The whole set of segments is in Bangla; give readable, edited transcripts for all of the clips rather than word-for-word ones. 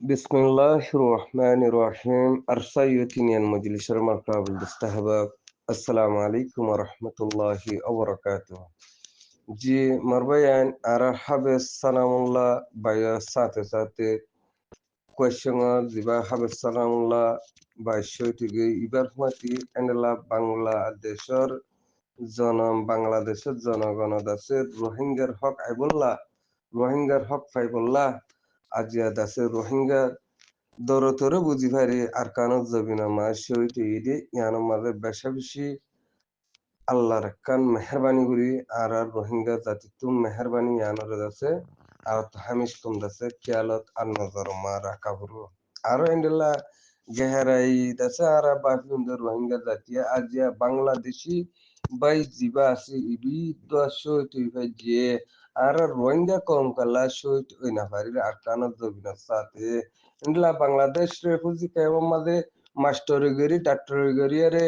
بسم الله الرحمن الرحيم أرسيتني المجلس المركب الاستهباب. السلام عليكم ورحمة الله وبركاته. جي مربيان أرحب السلام الله بايا ساتي ساتي question ziba habe السلام الله باي شوتي ইবারফমাতি এন্ডলা বাংলাদেশের বাংলাদেশের জনগণ দাসে রোহিঙ্গার হক আইবুল্লাহ রোহিঙ্গার হক ফাইবুল্লাহ আজিয়া দাসে রোহিঙ্গা দরতরে বুঝি পারি আর কানত জবিনা মা শহীদ ইদি ইয়ানোর মাঝে বেশা বেশি আল্লাহর কান মেহরবানি করি আর রোহিঙ্গা জাতি তুম মেহরবানি ইয়ানোর আছে আর তো হামিশ তুম দাসে খেয়ালত আর নজর মা রাখা হরু আরো এন্ডেলা গেহারাই দাসে আর বাফিন্দ রোহিঙ্গা জাতিয়া আজিয়া বাংলাদেশি বাই জিবা আছে ইবি দোয়া শহীদ ভাই যে আর রোহিঙ্গা কম কালা শহীদ ওই না পারি আর কানত জবিনা সাথে ইন্ডিয়া বাংলাদেশ রেফিউজি কেমন মাঝে মাস্টারি গরি ডাক্তারি গরি আরে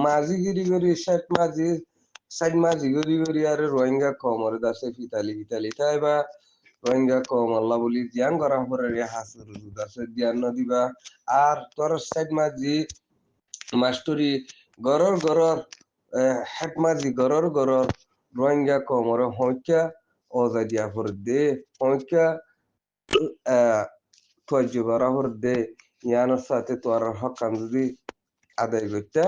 মাঝি গিরি গরি সাইড মাঝি গরি গরি আরে রোহিঙ্গা কমর দাসে ফিতালি ফিতালি তাই বা রোহিঙ্গা কম আল্লাহ বলি জ্ঞান করা পরে হাসুর দাসে জ্ঞান নদিবা আর তোর সাইড মাঝি মাস্টারি গরর গরর হেড মাঝি গরর গরর রোহিঙ্গা কমর হইকা অজাদিয়া পর দে হইকা তোয়াজ্য করা হরদে ইয়ানোর সাথে তোয়ার হকান যদি আদায় করতে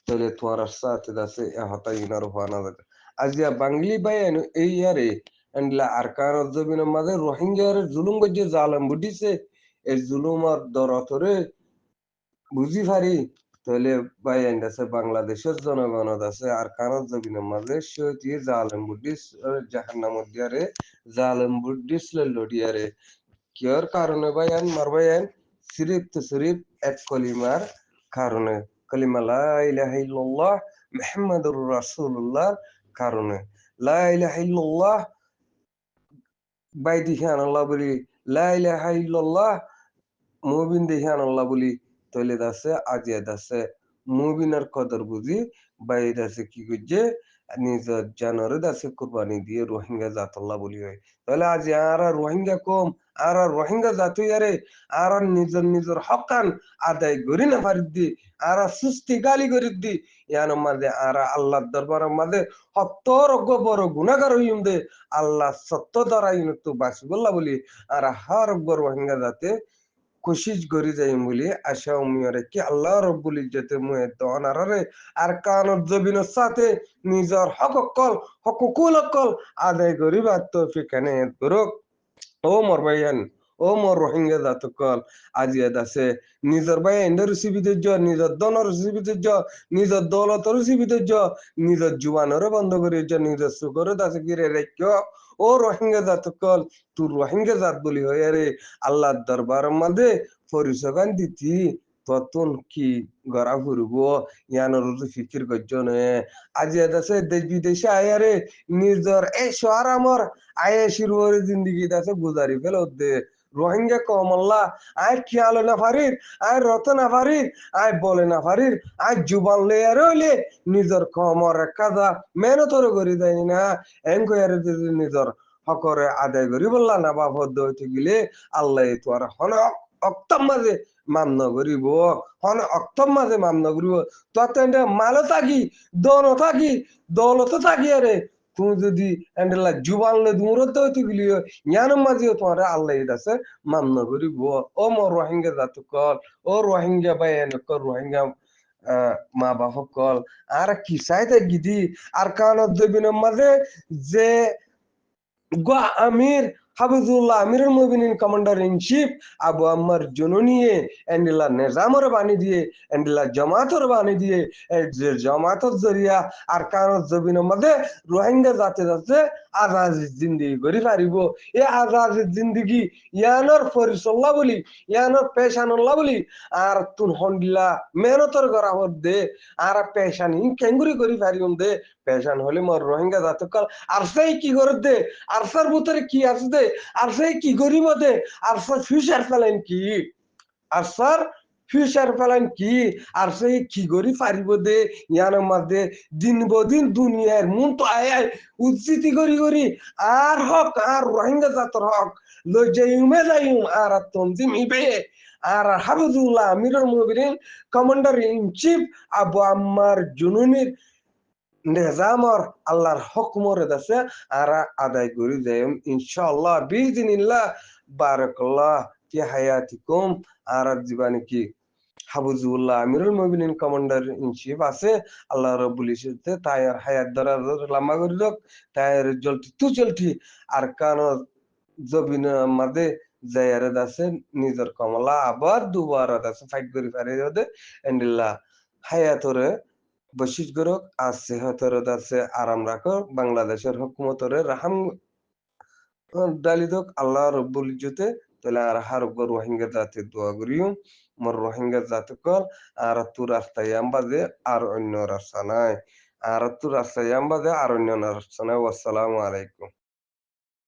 তাহলে তোয়ার সাথে দাসে হতা ইনার হওয়ানা যাবে আজিয়া বাংলি বাইয়ানো এই ইয়ারে এন্ডলা আরকান জমিনের মাঝে রোহিঙ্গার জুলুম গজ্জে জালেম বুঝিছে এই জুলুমার দরতরে বুঝি পারি তাহলে বাইয়ান দাসে বাংলাদেশের জনগণ দাসে আরকান জমিনের মাঝে সে জালেম বুদ্ধিস জাহান্নামত দিয়ারে জালেম বুদ্ধিস লড়িয়ারে কিয়র কারণে বায়ান মারবায়ান সিরিফ তো সিরিফ এক কলিমার কারণে কলিমা লা ইলাহা ইল্লাল্লাহ মুহাম্মাদুর রাসূলুল্লাহ কারণে লা ইলাহা ইল্লাল্লাহ বাইদি খান আল্লাহ বলি লা ইলাহা ইল্লাল্লাহ মুবিন দেখান আল্লাহ বলি তৈলে দাসে আজিয়া দাসে মুবিনের কদর বুঝি বাইরে দাসে কি করছে নিজের জানরে দাসে কুরবানি দিয়ে রোহিঙ্গা জাতল্লাহ বলি হয় তাহলে আজ আর রোহিঙ্গা কম আর রোহিঙ্গা জাতি আরে আর নিজের নিজের হকান আদায় করি না পারি দি আর সুস্তি গালি করি দি ইয়ার মাঝে আর আল্লাহর দরবারের মাঝে সত্তর বড় গুণাগার হইম দে আল্লাহ সত্য দ্বারা তো বাসিবল্লা বলি আর হার রোহিঙ্গা জাতে কোশিশ করি যাই বলি আশা উমিয়রে কি আল্লাহ রব্বুল ইজ্জতে মুয়ে দনারে আর কানত জবিনের সাথে নিজের হকুকুল অকল আদায় করি বা তৌফিক এনে করুক ও মোর ভাইয়ান ও মোর রোহিঙ্গা জাতকল আজিয়া দাসে নিজের ভাই এন্ডার সুবিধের নিজের দনের সুবিধের নিজের দৌলতর সুবিধের নিজের জুবানরে বন্ধ করে নিজের সুগরে দাসে গিরে রেখো ও রোহিঙ্গা জাতকল তুই রোহিঙ্গা জাত বলি হয়ে রে আল্লাহর দরবার মাঝে পরিচয় দিতি ততন কি গড়া ফুরব ইয়ানোর ফিকির করছ নে আজিয়া দাসে দেশ বিদেশে আয়ারে নিজের এই শহর আমার আয়েশির ওর জিন্দগি দাসে গুজারি ফেল দে রোহিঙ্গা কমল্লা আয় খেয়াল না পারির আয় রত না পারির আয় বলে না পারির আয় জুবান লে আর হইলে নিজের কমর কাজা মেহনতর করি দেয় না এম কয়ারে নিজের হকরে আদায় করি বললা না বাবদ হইতে গেলে আল্লাহ তোর হন অক্তম মাঝে মান্য করিব হন অক্তম মাঝে মান্য করিব তত মালো থাকি দৌলত থাকি আরে তুমি যদি এন্ডেলা জুবানলে দূরত্ব হইতে গেলি ইয়ান মাঝেও তোমার আল্লাহ আছে মান্য করিব ও মো রোহিঙ্গা জাতু কল ও রোহিঙ্গা বাই কল রোহিঙ্গা মা বাপ কল আর কি চাইতে গিদি আর কানত দেবিনের মাঝে যে গো আমির হাবিজুল্লাহ আমিরুল মুমিনিন কমান্ডার ইন চিফ আবু আম্মার জননিয়ে এন্ডিলা নিজামর বানি দিয়ে এন্ডিলা জামাতর বানি দিয়ে যে জামাতর জরিয়া আর কানত জবিনের মধ্যে রোহিঙ্গা জাতে যাচ্ছে আজাজি জিন্দিগি করি পারিব এ আজাজি জিন্দিগি ইয়ানোর পরিচল্লা বলি ইয়ানোর পেশানুল্লাহ বলি আর তুন হন্ডিলা মেহনতর করা হত দে আর পেশানি কেঙ্গুরি করি পারিম দে পেশান হলে মোর রোহিঙ্গা জাত কাল আর সেই কি করে দে আর সার ভিতরে কি আছে দে আর সেই কি করিব দে আর সার ফিউচার প্ল্যান কি আর স্যার ফিউচার প্ল্যান কি আর সেই কি করি পারিব দে ইয়ানোর মধ্যে দিন বদিন দুনিয়ার মন তো আয় উজ্জিতি করি আর হক আর রোহিঙ্গা জাতর হক লজ্জাইমে যাইম আর তনজিম ইবে আর হাবিবুল্লাহ আমিরুল মুমিনিন কমান্ডার ইন চিফ আবু আম্মার জুনুনির নিজামর আল্লাহর হুকুমরে দাসে আর আদায় করি যাইম ইনশাআল্লাহ বিইজনিল্লাহ বারাকাল্লাহ ফি হায়াতিকুম আর জীবনে কি হাফিজুল্লাহ আমিরুল মুমিনিন কমান্ডার ইন চিফ আছে আল্লাহ রাব্বুল ইজ্জতে তায়ার হায়াত দরাজ লাম্বা করে দক তায়ার জলটি তু চলটি আর কান জবিন মাদে জায়ারে দাসে নিজের কমলা আবার দুবার দাসে ফাইট করি পারে দে এন্ডিল্লাহ হায়াতরে বশিস গরক আর সেহতরে দাসে আরাম রাখো বাংলাদেশের হুকুমতরে রাহাম দালিদক আল্লাহ রব্বুল ইজ্জতে তাহলে আর হারব রোহিঙ্গা জাতি দোয়া করিও মোর রোহিঙ্গা জাতি কল আর তু রাস্তায় বাজে আর অন্য রাস্তা নাই আর তু রাস্তায় বাজে আর অন্য রাস্তা নাই আসসালামু আলাইকুম